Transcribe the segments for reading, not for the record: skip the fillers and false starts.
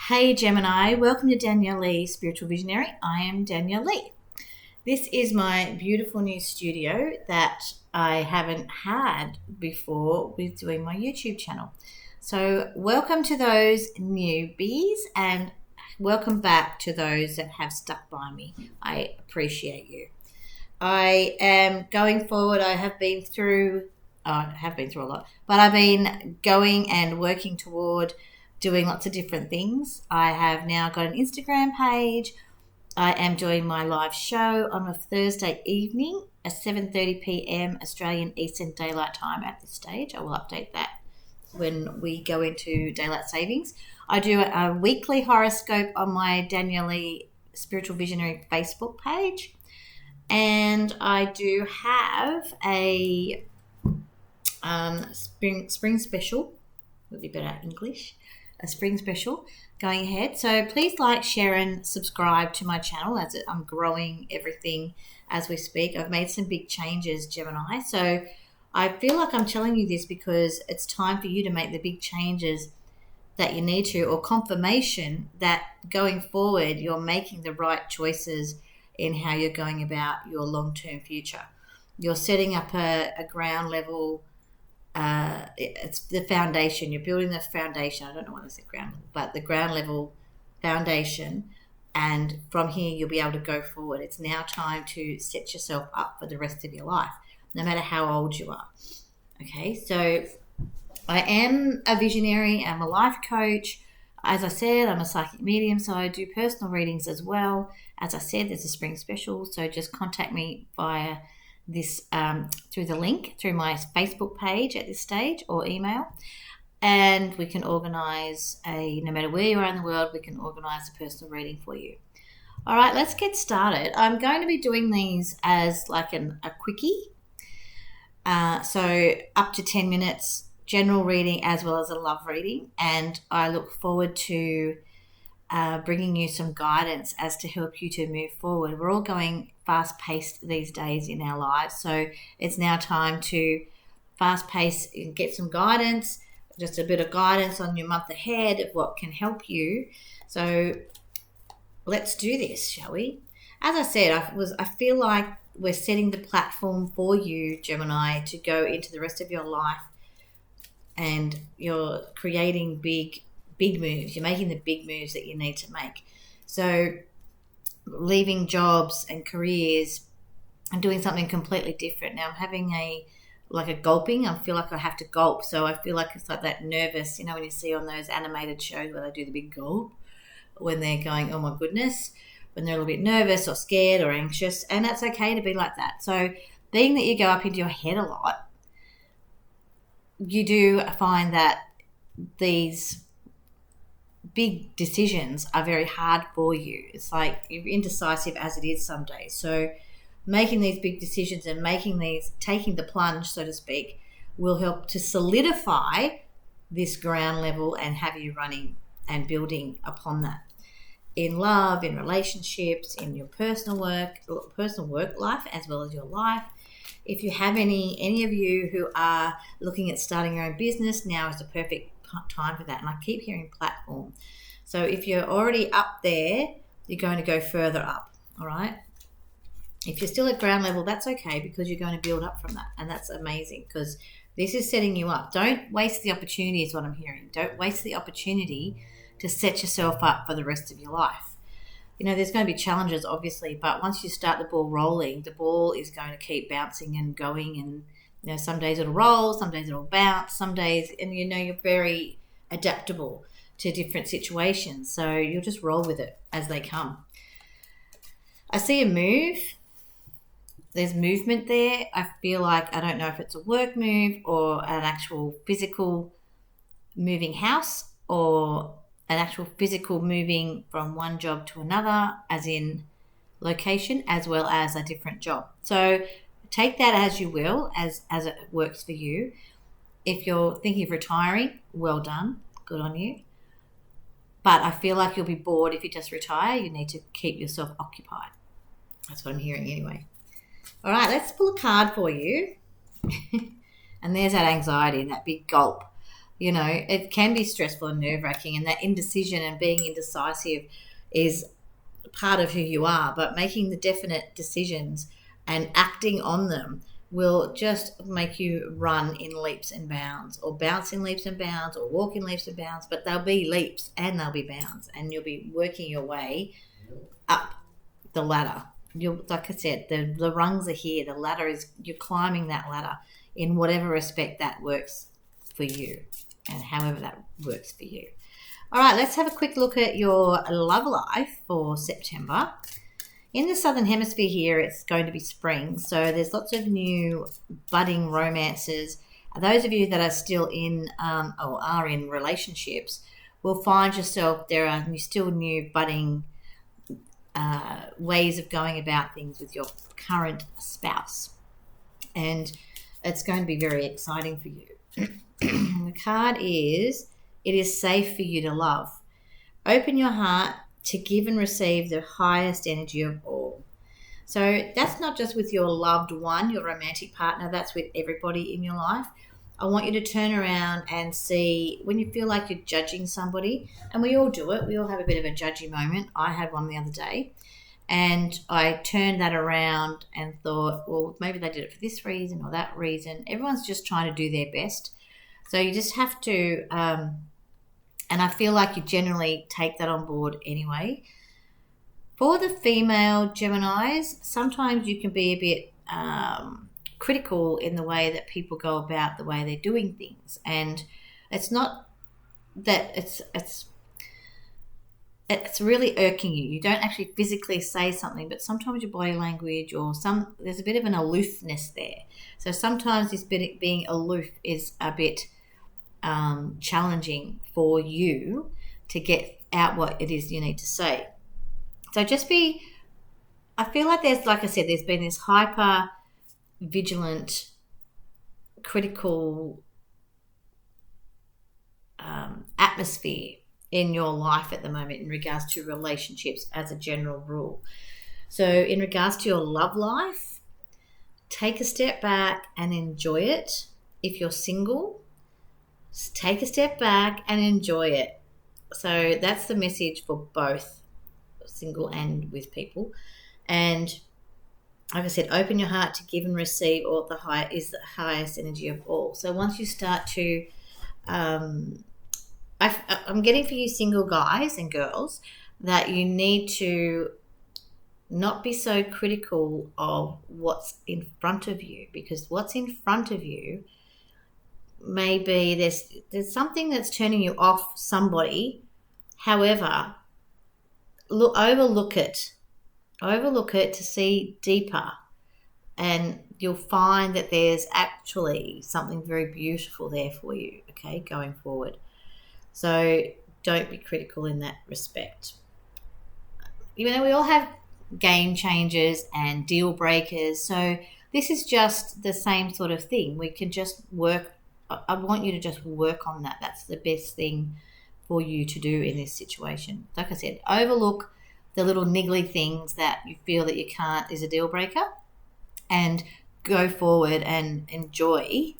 Hey Gemini, welcome to Danielle X, Spiritual Visionary. I am Danielle X. This is my beautiful new studio that I haven't had before with doing my YouTube channel. So welcome to those newbies and welcome back to those that have stuck by me. I appreciate you. I am going forward. I have been through a lot, but I've been going and working toward doing lots of different things. I have now got an Instagram page. I am doing my live show on a Thursday evening at 7:30 p.m. Australian Eastern Daylight Time at this stage. I will update that when we go into daylight savings. I do a weekly horoscope on my Danielle Lee Spiritual Visionary Facebook page. And I do have a spring special, would be better English, a spring special going ahead. So please like, share, and subscribe to my channel as I'm growing everything as we speak. I've made some big changes, Gemini. So I feel like I'm telling you this because it's time for you to make the big changes that you need to, or confirmation that going forward you're making the right choices in how you're going about your long-term future. You're setting up a ground level, it's the foundation. You're building the foundation. I don't know why I said ground level, but the ground level foundation. And from here, you'll be able to go forward. It's now time to set yourself up for the rest of your life, no matter how old you are. Okay, so I am a visionary. I'm a life coach. As I said, I'm a psychic medium, so I do personal readings as well. As I said, there's a spring special, so just contact me via this through the link through my Facebook page at this stage, or email, and we can organise no matter where you are in the world, we can organise a personal reading for you. All right, let's get started. I'm going to be doing these as like a quickie, so up to 10 minutes. General reading as well as a love reading, and I look forward to bringing you some guidance as to help you to move forward. We're all going fast-paced these days in our lives, so it's now time to fast-pace and get some guidance, just a bit of guidance on your month ahead of what can help you. So let's do this, shall we? As I said, I feel like we're setting the platform for you, Gemini, to go into the rest of your life. And you're creating big moves. You're making the big moves that you need to make. So leaving jobs and careers and doing something completely different. Now I'm having a gulping. I feel like I have to gulp. So I feel like it's like that nervous, when you see on those animated shows where they do the big gulp, when they're going, oh my goodness, when they're a little bit nervous or scared or anxious. And that's okay to be like that. So being that you go up into your head a lot, you do find that these big decisions are very hard for you. It's like you're indecisive as it is some days. So making these big decisions and taking the plunge, so to speak, will help to solidify this ground level and have you running and building upon that. In love, in relationships, in your personal work life, as well as your life. If you have any of you who are looking at starting your own business, now is the perfect time for that. And I keep hearing platform. So if you're already up there, you're going to go further up, all right? If you're still at ground level, that's okay because you're going to build up from that. And that's amazing because this is setting you up. Don't waste the opportunity is what I'm hearing. Don't waste the opportunity to set yourself up for the rest of your life. There's going to be challenges, obviously, but once you start the ball rolling, the ball is going to keep bouncing and going. And, some days it'll roll, some days it'll bounce, some days, and you're very adaptable to different situations. So you'll just roll with it as they come. I see a move. There's movement there. I feel like, I don't know if it's a work move or an actual physical moving house or an actual physical moving from one job to another, as in location, as well as a different job. So take that as you will, as it works for you. If you're thinking of retiring, well done. Good on you. But I feel like you'll be bored if you just retire. You need to keep yourself occupied. That's what I'm hearing anyway. All right, let's pull a card for you. And there's that anxiety and that big gulp. You know, it can be stressful and nerve-wracking, and that indecision and being indecisive is part of who you are, but making the definite decisions and acting on them will just make you run in leaps and bounds, or bounce in leaps and bounds, or walk in leaps and bounds, but there'll be leaps and there'll be bounds, and you'll be working your way up the ladder. Like I said, the rungs are here. The ladder is, you're climbing that ladder in whatever respect that works for you, and however that works for you. All right, let's have a quick look at your love life for September. In the Southern Hemisphere here, it's going to be spring, so there's lots of new budding romances. Those of you that are still in or are in relationships will find yourself, there are still new budding ways of going about things with your current spouse. And it's going to be very exciting for you. The card is, it is safe for you to love. Open your heart to give and receive the highest energy of all. So that's not just with your loved one, your romantic partner, that's with everybody in your life. I want you to turn around and see when you feel like you're judging somebody, and we all do it. We all have a bit of a judgy moment. I had one the other day, and I turned that around and thought, well, maybe they did it for this reason or that reason. Everyone's just trying to do their best. So you just have to, and I feel like you generally take that on board anyway. For the female Geminis, sometimes you can be a bit critical in the way that people go about the way they're doing things. And it's not that it's really irking you. You don't actually physically say something, but sometimes your body language or there's a bit of an aloofness there. So sometimes this bit being aloof is a bit challenging for you to get out what it is you need to say. So I feel like there's, like I said, there's been this hyper vigilant, critical atmosphere in your life at the moment in regards to relationships as a general rule. So in regards to your love life, take a step back and enjoy it. If you're single, take a step back and enjoy it. So that's the message for both single and with people. And like I said, open your heart to give and receive, or the highest energy of all. So once you start to, I'm getting for you single guys and girls that you need to not be so critical of what's in front of you, because what's in front of you, maybe there's something that's turning you off somebody. However, overlook it to see deeper, and you'll find that there's actually something very beautiful there for you, okay, going forward. So don't be critical in that respect. You know, we all have game changers and deal breakers, so this is just the same sort of thing. We can just work. I want you to just work on that. That's the best thing for you to do in this situation. Like I said, overlook the little niggly things that you feel that you can't is a deal breaker, and go forward and enjoy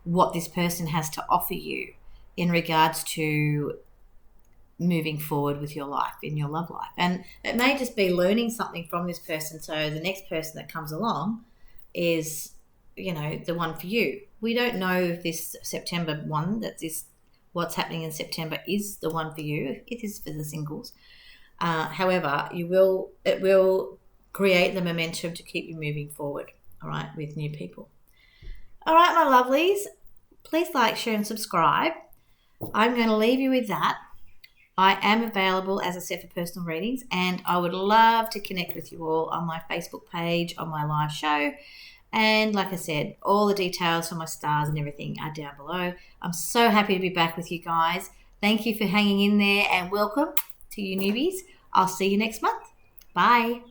what this person has to offer you in regards to moving forward with your life, in your love life. And it may just be learning something from this person, so the next person that comes along is, you know, the one for you. We don't know if this September one, what's happening in September is the one for you. It is for the singles. However, it will create the momentum to keep you moving forward, all right, with new people. All right, my lovelies, please like, share, and subscribe. I'm going to leave you with that. I am available, as I said, for personal readings, and I would love to connect with you all on my Facebook page, on my live show. And like I said, all the details for my stars and everything are down below. I'm so happy to be back with you guys. Thank you for hanging in there, and welcome to you newbies. I'll see you next month. Bye.